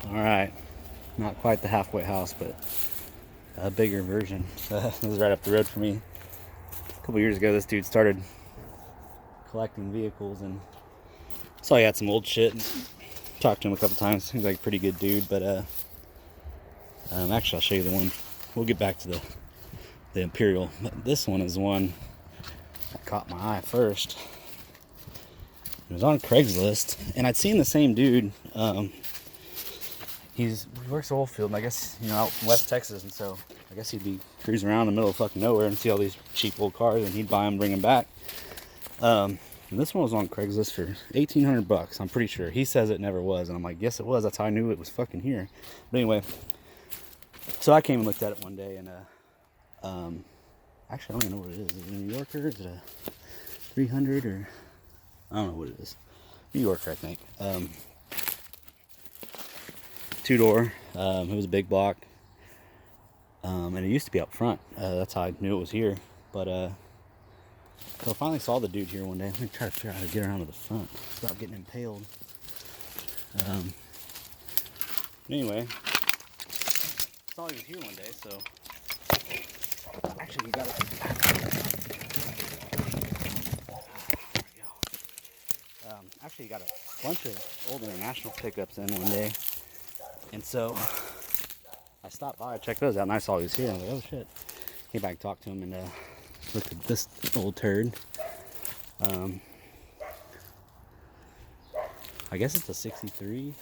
All right, not quite the halfway house, but a bigger version. This is right up the road for me. A couple years ago, this dude started collecting vehicles, and saw he had some old shit. And talked to him a couple times. He's like a pretty good dude, but actually, I'll show you the one. We'll get back to the Imperial. But this one is the one that caught my eye first. It was on Craigslist, and I'd seen the same dude. He works oil field, and I guess, out in West Texas, and so I guess he'd be cruising around in the middle of fucking nowhere and see all these cheap old cars, and he'd buy them, bring them back. And this one was on Craigslist for $1,800. I'm pretty sure. He says it never was, and I'm like, yes, it was. That's how I knew it was fucking here. But anyway, so I came and looked at it one day, and actually, I don't even know what it is. Is it a New Yorker? Is it a 300 or I don't know what it is. New Yorker, I think. Two-door. It was a big block. And it used to be up front. That's how I knew it was here. But so I finally saw the dude here one day. Let me try to figure out how to get around to the front without getting impaled. Anyway, saw he was here one day, so actually we got it. Actually, got a bunch of old International pickups in one day, and so I stopped by, checked those out, and I saw he was here. I was like, oh shit. Came back, talked to him, and looked at this old turd. I guess it's a 63.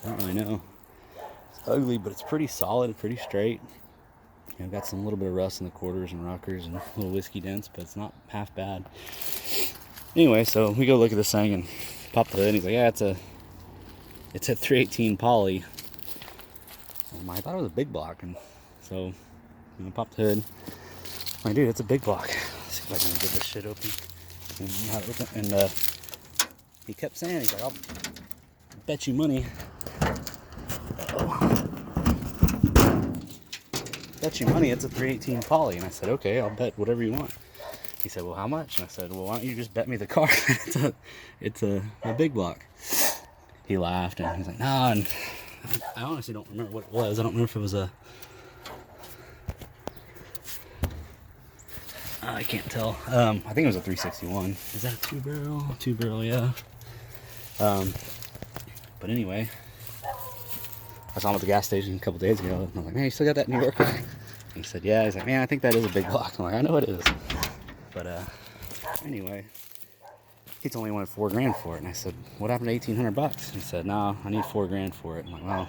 I don't really know. It's ugly, but it's pretty solid, pretty straight. Got some little bit of rust in the quarters and rockers and little whiskey dents, but it's not half bad. Anyway, so we go look at this thing and pop the hood, and he's like, yeah, it's a 318 poly. I thought it was a big block, and so pop the hood. I'm like, dude, it's a big block. Let's see if I can get this shit open. And he kept saying, he's like, I'll bet you money. Bet you money it's a 318 poly. And I said, okay, I'll bet whatever you want. He said, well, how much? And I said, well, why don't you just bet me the car? it's a big block. He laughed, and he's like, nah. And I honestly don't remember what it was. I don't remember if it was I can't tell. I think it was a 361. Is that a two barrel? Two barrel, yeah. But anyway, I saw him at the gas station a couple days ago, and I was like, man, you still got that New Yorker? And he said, yeah. He's like, man, I think that is a big block. I'm like, I know it is. But anyway, he told me he wanted $4,000 for it, and I said, what happened to $1,800? He said, no, I need $4,000 for it. I'm like, well,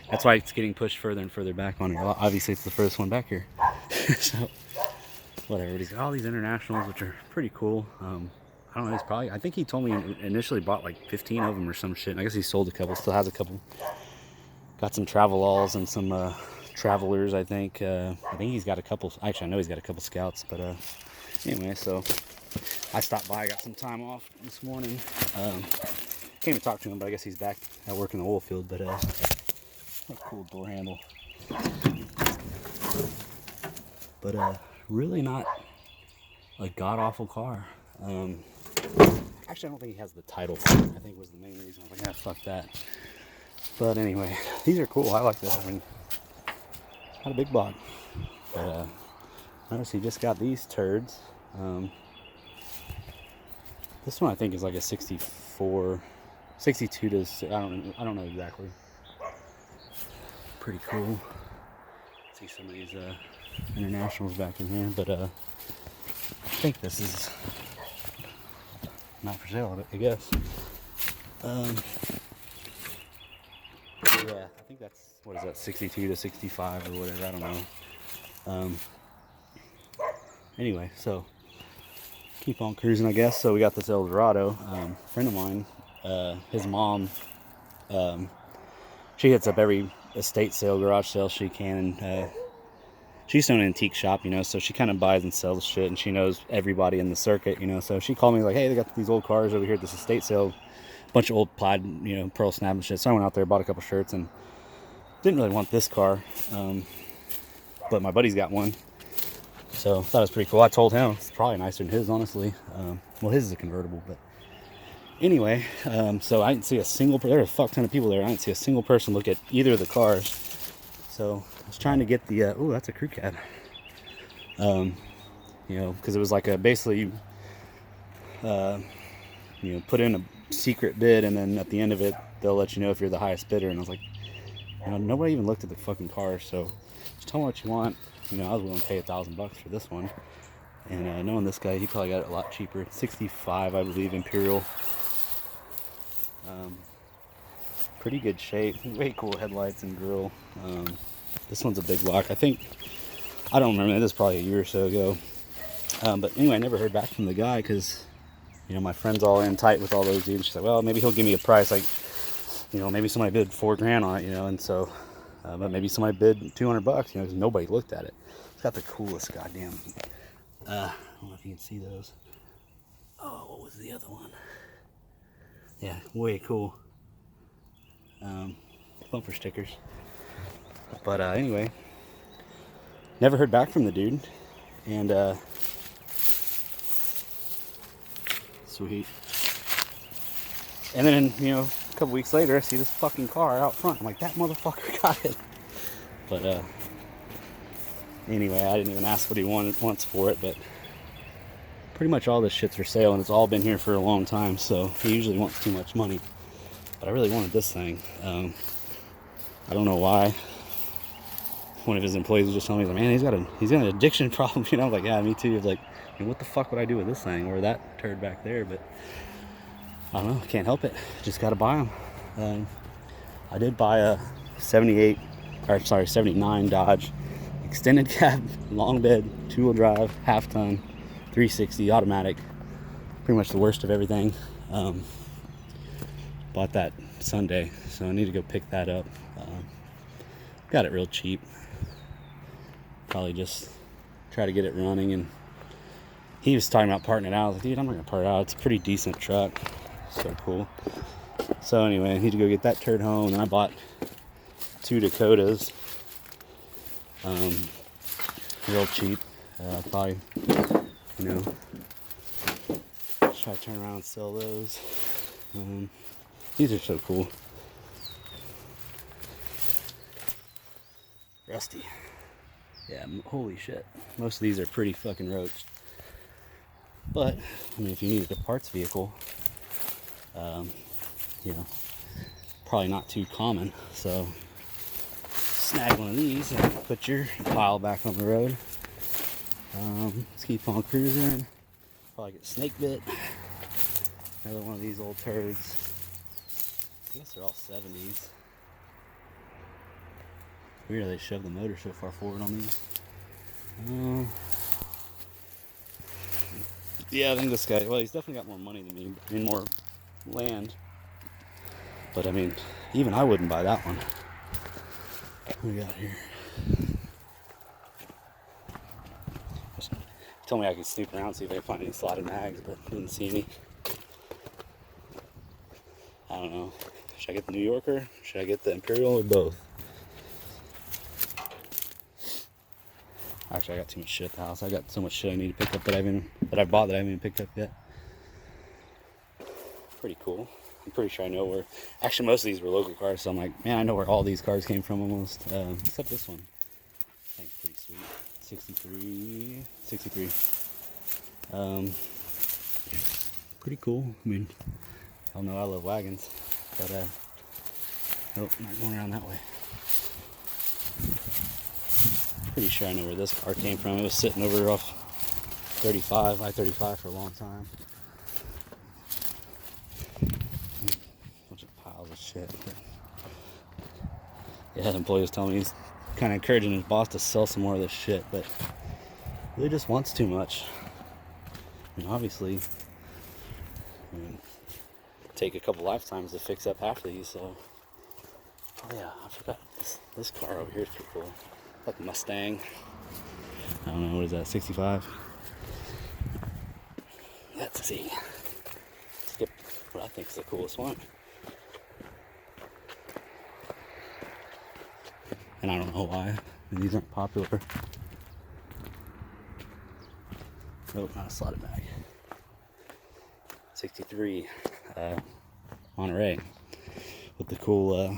that's why it's getting pushed further and further back on here. Obviously, it's the furthest one back here. So whatever. He's got all these Internationals, which are pretty cool. I don't know. I think he told me he initially bought like 15 of them or some shit. And I guess he sold a couple. Still has a couple. Got some Travelalls and some Travelers. I think he's got a couple. Actually, I know he's got a couple Scouts. But anyway, so I stopped by. I got some time off this morning. Came to talk to him, but I guess he's back at work in the oil field. But what a cool door handle. But really not a god-awful car. Actually, I don't think he has the title for it. I think was the main reason. I was like, ah, fuck that. But anyway, these are cool. I like this. I mean, not a big block. But notice he just got these turds. This one I think is like a 64, 62 to, I don't know exactly. Pretty cool. See some of these Internationals back in here, but I think this is not for sale, I guess. Yeah, I think that's, what is that, 62 to 65 or whatever, I don't know. Anyway, so keep on cruising, I guess. So we got this Eldorado. A friend of mine, his mom, she hits up every estate sale, garage sale she can, and she used to own an antique shop, so she kind of buys and sells shit, and she knows everybody in the circuit, so she called me like, hey, they got these old cars over here at this estate sale, bunch of old plaid, pearl snap and shit. So I went out there, bought a couple shirts, and didn't really want this car, but my buddy's got one, so I thought it was pretty cool. I told him it's probably nicer than his, honestly. Well, his is a convertible, but Anyway, so I didn't see a single, there were a fuck ton of people there. I didn't see a single person look at either of the cars. So I was trying to get the, oh, that's a crew cab. You know, because it was like a, basically, you know, put in a secret bid, and then at the end of it, they'll let you know if you're the highest bidder. And I was like, you know, nobody even looked at the fucking car, so just tell me what you want. You know, I was willing to pay $1,000 for this one. And knowing this guy, he probably got it a lot cheaper. 65, I believe, Imperial. Pretty good shape. Way cool headlights and grille. This one's a big block. I think, I don't remember, this is probably a year or so ago. But anyway, I never heard back from the guy because, you know, my friend's all in tight with all those dudes. She's like, well, maybe he'll give me a price. Like, you know, maybe somebody bid $4,000 on it, you know, and so, but maybe somebody bid $200, you know, because nobody looked at it. It's got the coolest goddamn, I don't know if you can see those. Oh, what was the other one? Yeah, way cool. Bumper stickers. But anyway, never heard back from the dude, and sweet. And then, you know, a couple weeks later, I see this fucking car out front. I'm like, that motherfucker got it. But anyway, I didn't even ask what he wants for it, but pretty much all this shit's for sale, and it's all been here for a long time, so he usually wants too much money. But I really wanted this thing. I don't know why. One of his employees was just telling me, man, he's got an addiction problem. You know, I'm like, yeah, me too. He was like, what the fuck would I do with this thing or that turd back there? But I don't know, can't help it. Just got to buy them. I did buy a 79 Dodge extended cab, long bed, 2-wheel drive, half ton, 360 automatic. Pretty much the worst of everything. Bought that Sunday, so I need to go pick that up. Got it real cheap. Probably just try to get it running. And he was talking about parting it out. I was like, dude, I'm not gonna part it out. It's a pretty decent truck. So cool. So anyway, I need to go get that turd home. And I bought 2 Dakotas. Real cheap. Probably, you know, try to turn around and sell those. These are so cool. Rusty. Yeah, holy shit. Most of these are pretty fucking roached. But, I mean, if you needed a parts vehicle, you know, probably not too common. So, snag one of these and put your pile back on the road. Let's keep on cruising. Probably get snake bit. Another one of these old turds. I guess they're all 70s. Weird how they shove the motor so far forward on these. Yeah, I think this guy, well, he's definitely got more money than me, and more land. But I mean, even I wouldn't buy that one. What do we got here? He told me I could snoop around, see if I could find any slotted mags, but didn't see any. I don't know. Should I get the New Yorker? Should I get the Imperial, or both? Actually, I got too much shit at the house. I got so much shit I need to pick up that I bought that I haven't even picked up yet. Pretty cool. I'm pretty sure I know where. Actually, most of these were local cars, so I'm like, man, I know where all these cars came from almost. Except this one. I think it's pretty sweet. 63. Pretty cool. I mean, I don't know, I love wagons, but nope, not going around that way. Pretty sure I know where this car came from. It was sitting over off I-35 for a long time. Bunch of piles of shit. But yeah, the employee was telling me he's kind of encouraging his boss to sell some more of this shit, but he just wants too much. I mean, obviously, take a couple lifetimes to fix up half of these. So, oh yeah, I forgot this car over here is pretty cool. Like a Mustang. I don't know, what is that, 65? Let's see. Skip what I think is the coolest one. And I don't know why. These aren't popular. Nope, not a slotted mag. 63. Monterey with the cool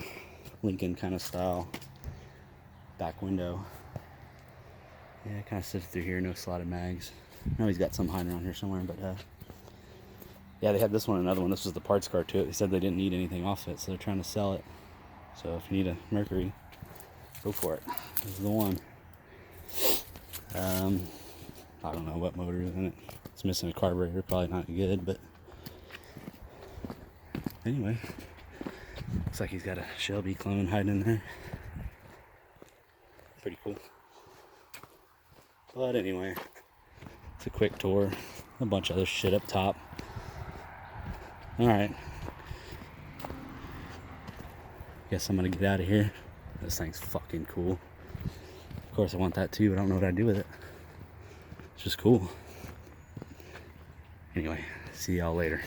Lincoln kind of style back window. Yeah, kind of sits through here, no slotted mags. I know he's got some hiding around here somewhere, but yeah, they had this one and another one. This was the parts car to it. They said they didn't need anything off it, so they're trying to sell it. So if you need a Mercury, go for it. This is the one. I don't know what motor is in it. It's missing a carburetor, probably not good, but anyway, looks like he's got a Shelby clone hiding in there. Pretty cool. But anyway, it's a quick tour. A bunch of other shit up top. Alright. Guess I'm gonna get out of here. This thing's fucking cool. Of course I want that too, but I don't know what I'd do with it. It's just cool. Anyway, see y'all later.